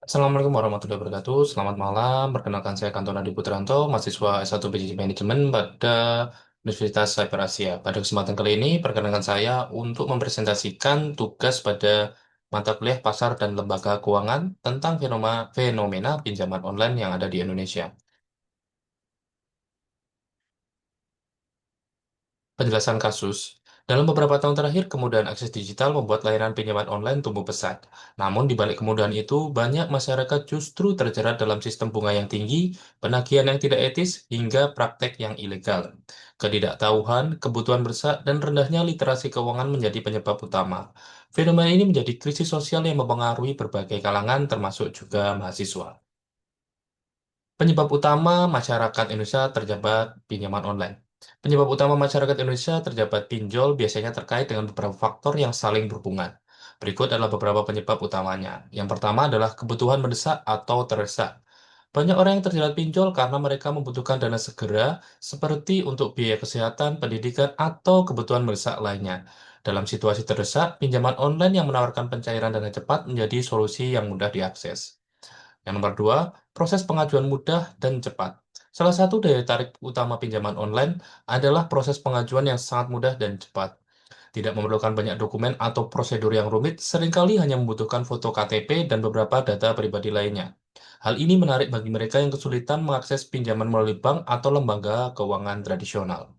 Assalamualaikum warahmatullahi wabarakatuh. Selamat malam. Perkenalkan saya Kanton Adi Putranto, mahasiswa S1 PJJ Manajemen pada Universitas Cyber Asia. Pada kesempatan kali ini, perkenalkan saya untuk mempresentasikan tugas pada mata kuliah pasar dan lembaga keuangan tentang fenomena pinjaman online yang ada di Indonesia. Penjelasan kasus. Dalam beberapa tahun terakhir, kemudahan akses digital membuat layanan pinjaman online tumbuh pesat. Namun, di balik kemudahan itu, banyak masyarakat justru terjerat dalam sistem bunga yang tinggi, penagihan yang tidak etis, hingga praktek yang ilegal. Ketidaktahuan, kebutuhan bersak, dan rendahnya literasi keuangan menjadi penyebab utama. Fenomena ini menjadi krisis sosial yang mempengaruhi berbagai kalangan, termasuk juga mahasiswa. Penyebab utama masyarakat Indonesia terjabat pinjaman online. Penyebab utama masyarakat Indonesia terjabat pinjol biasanya terkait dengan beberapa faktor yang saling berhubungan. Berikut adalah beberapa penyebab utamanya. Yang pertama adalah kebutuhan mendesak atau terdesak. Banyak orang yang terjerat pinjol karena mereka membutuhkan dana segera, seperti untuk biaya kesehatan, pendidikan, atau kebutuhan mendesak lainnya. Dalam situasi terdesak, pinjaman online yang menawarkan pencairan dana cepat menjadi solusi yang mudah diakses. Yang nomor dua, proses pengajuan mudah dan cepat. Salah satu daya tarik utama pinjaman online adalah proses pengajuan yang sangat mudah dan cepat. Tidak memerlukan banyak dokumen atau prosedur yang rumit, seringkali hanya membutuhkan foto KTP dan beberapa data pribadi lainnya. Hal ini menarik bagi mereka yang kesulitan mengakses pinjaman melalui bank atau lembaga keuangan tradisional.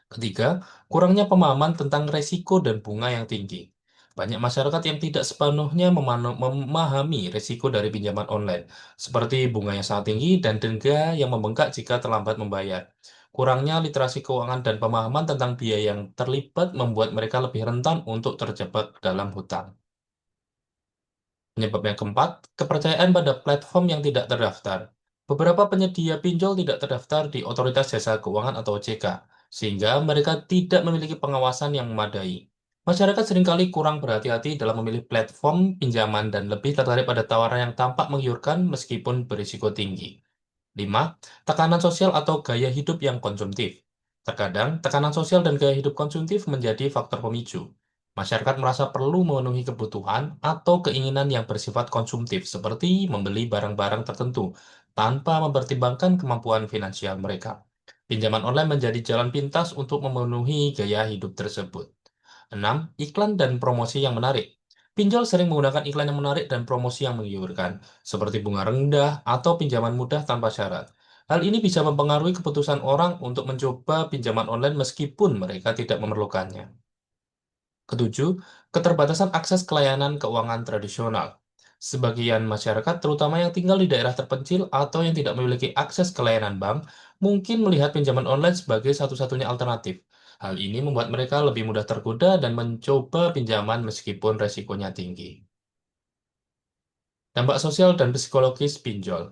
Ketiga, kurangnya pemahaman tentang resiko dan bunga yang tinggi. Banyak masyarakat yang tidak sepenuhnya memahami resiko dari pinjaman online, seperti bunga yang sangat tinggi dan denda yang membengkak jika terlambat membayar. Kurangnya literasi keuangan dan pemahaman tentang biaya yang terlibat membuat mereka lebih rentan untuk terjebak dalam hutang. Penyebab yang keempat, kepercayaan pada platform yang tidak terdaftar. Beberapa penyedia pinjol tidak terdaftar di Otoritas Jasa Keuangan atau OJK, sehingga mereka tidak memiliki pengawasan yang memadai. Masyarakat seringkali kurang berhati-hati dalam memilih platform pinjaman dan lebih tertarik pada tawaran yang tampak menggiurkan meskipun berisiko tinggi. 5. Tekanan sosial atau gaya hidup yang konsumtif. Terkadang, tekanan sosial dan gaya hidup konsumtif menjadi faktor pemicu. Masyarakat merasa perlu memenuhi kebutuhan atau keinginan yang bersifat konsumtif, seperti membeli barang-barang tertentu, tanpa mempertimbangkan kemampuan finansial mereka. Pinjaman online menjadi jalan pintas untuk memenuhi gaya hidup tersebut. 6. Iklan dan promosi yang menarik. Pinjol sering menggunakan iklan yang menarik dan promosi yang menggiurkan, seperti bunga rendah atau pinjaman mudah tanpa syarat. Hal ini bisa mempengaruhi keputusan orang untuk mencoba pinjaman online meskipun mereka tidak memerlukannya. Ketujuh, keterbatasan akses ke layanan keuangan tradisional. Sebagian masyarakat, terutama yang tinggal di daerah terpencil atau yang tidak memiliki akses ke layanan bank, mungkin melihat pinjaman online sebagai satu-satunya alternatif. Hal ini membuat mereka lebih mudah tergoda dan mencoba pinjaman meskipun resikonya tinggi. Dampak sosial dan psikologis pinjol.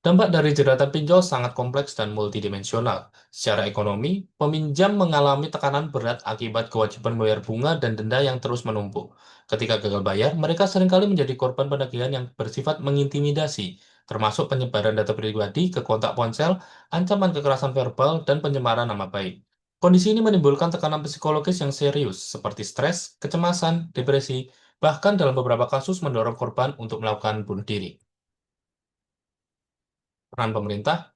Dampak dari jeratan pinjol sangat kompleks dan multidimensional. Secara ekonomi, peminjam mengalami tekanan berat akibat kewajiban membayar bunga dan denda yang terus menumpuk. Ketika gagal bayar, mereka seringkali menjadi korban penagihan yang bersifat mengintimidasi, termasuk penyebaran data pribadi ke kontak ponsel, ancaman kekerasan verbal, dan pencemaran nama baik. Kondisi ini menimbulkan tekanan psikologis yang serius, seperti stres, kecemasan, depresi, bahkan dalam beberapa kasus mendorong korban untuk melakukan bunuh diri. Peran pemerintah.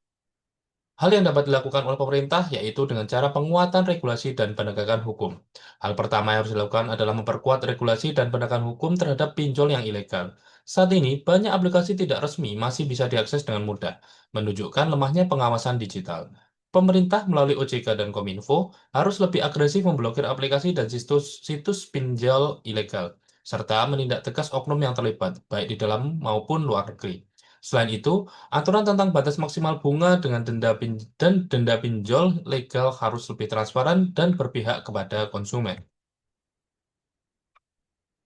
Hal yang dapat dilakukan oleh pemerintah yaitu dengan cara penguatan regulasi dan penegakan hukum. Hal pertama yang harus dilakukan adalah memperkuat regulasi dan penegakan hukum terhadap pinjol yang ilegal. Saat ini, banyak aplikasi tidak resmi masih bisa diakses dengan mudah, menunjukkan lemahnya pengawasan digital. Pemerintah melalui OJK dan Kominfo harus lebih agresif memblokir aplikasi dan situs pinjol ilegal, serta menindak tegas oknum yang terlibat, baik di dalam maupun luar negeri. Selain itu, aturan tentang batas maksimal bunga dengan denda pinjol legal harus lebih transparan dan berpihak kepada konsumen.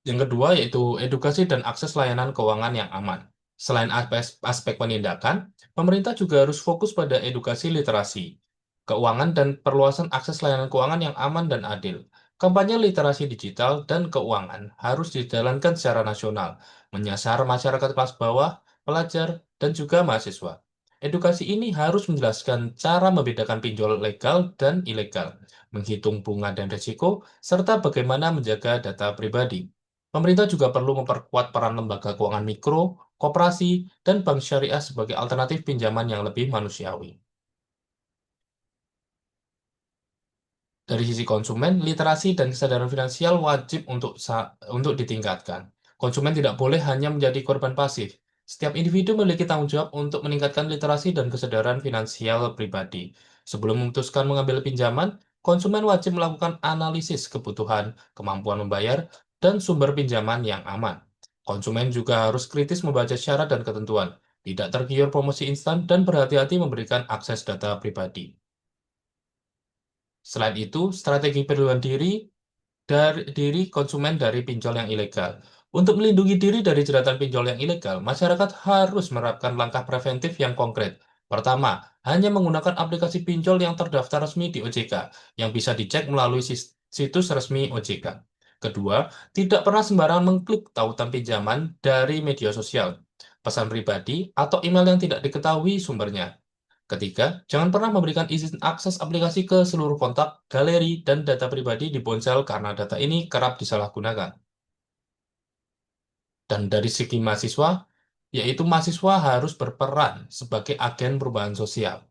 Yang kedua yaitu edukasi dan akses layanan keuangan yang aman. Selain aspek penindakan, pemerintah juga harus fokus pada edukasi literasi, keuangan dan perluasan akses layanan keuangan yang aman dan adil. Kampanye literasi digital dan keuangan harus dijalankan secara nasional, menyasar masyarakat kelas bawah, pelajar, dan juga mahasiswa. Edukasi ini harus menjelaskan cara membedakan pinjol legal dan ilegal, menghitung bunga dan risiko, serta bagaimana menjaga data pribadi. Pemerintah juga perlu memperkuat peran lembaga keuangan mikro, koperasi, dan bank syariah sebagai alternatif pinjaman yang lebih manusiawi. Dari sisi konsumen, literasi dan kesadaran finansial wajib untuk ditingkatkan. Konsumen tidak boleh hanya menjadi korban pasif. Setiap individu memiliki tanggung jawab untuk meningkatkan literasi dan kesadaran finansial pribadi. Sebelum memutuskan mengambil pinjaman, konsumen wajib melakukan analisis kebutuhan, kemampuan membayar, dan sumber pinjaman yang aman. Konsumen juga harus kritis membaca syarat dan ketentuan, tidak tergiur promosi instan, dan berhati-hati memberikan akses data pribadi. Selain itu, strategi perlindungan diri konsumen dari pinjol yang ilegal. Untuk melindungi diri dari jeratan pinjol yang ilegal, masyarakat harus menerapkan langkah preventif yang konkret. Pertama, hanya menggunakan aplikasi pinjol yang terdaftar resmi di OJK, yang bisa dicek melalui situs resmi OJK. Kedua, tidak pernah sembarangan mengklik tautan pinjaman dari media sosial, pesan pribadi, atau email yang tidak diketahui sumbernya. Ketiga, jangan pernah memberikan izin akses aplikasi ke seluruh kontak, galeri, dan data pribadi di ponsel karena data ini kerap disalahgunakan. Dan dari segi mahasiswa, yaitu mahasiswa harus berperan sebagai agen perubahan sosial.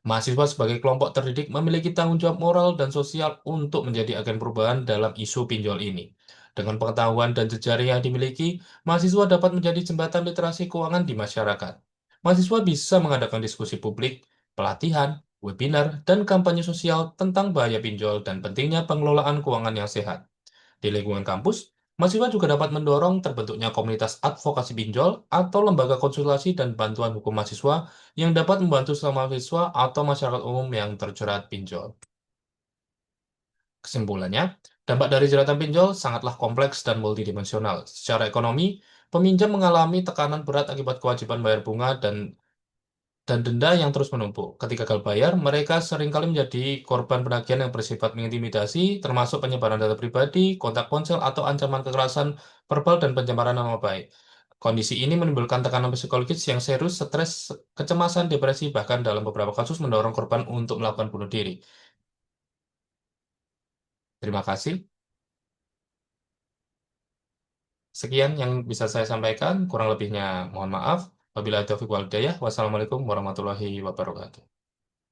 Mahasiswa sebagai kelompok terdidik memiliki tanggung jawab moral dan sosial untuk menjadi agen perubahan dalam isu pinjol ini. Dengan pengetahuan dan jejaring yang dimiliki, mahasiswa dapat menjadi jembatan literasi keuangan di masyarakat. Mahasiswa bisa mengadakan diskusi publik, pelatihan, webinar, dan kampanye sosial tentang bahaya pinjol dan pentingnya pengelolaan keuangan yang sehat. Di lingkungan kampus, mahasiswa juga dapat mendorong terbentuknya komunitas advokasi pinjol atau lembaga konsultasi dan bantuan hukum mahasiswa yang dapat membantu sesama mahasiswa atau masyarakat umum yang terjerat pinjol. Kesimpulannya, dampak dari jeratan pinjol sangatlah kompleks dan multidimensional. Secara ekonomi, peminjam mengalami tekanan berat akibat kewajiban bayar bunga dan denda yang terus menumpuk. Ketika gagal bayar, mereka seringkali menjadi korban penagihan yang bersifat mengintimidasi, termasuk penyebaran data pribadi, kontak ponsel, atau ancaman kekerasan verbal dan pencemaran nama baik. Kondisi ini menimbulkan tekanan psikologis yang serius, stres, kecemasan, depresi, bahkan dalam beberapa kasus mendorong korban untuk melakukan bunuh diri. Terima kasih. Sekian yang bisa saya sampaikan, kurang lebihnya mohon maaf. Wabillahi taufiq wal hidayah. Wassalamualaikum warahmatullahi wabarakatuh.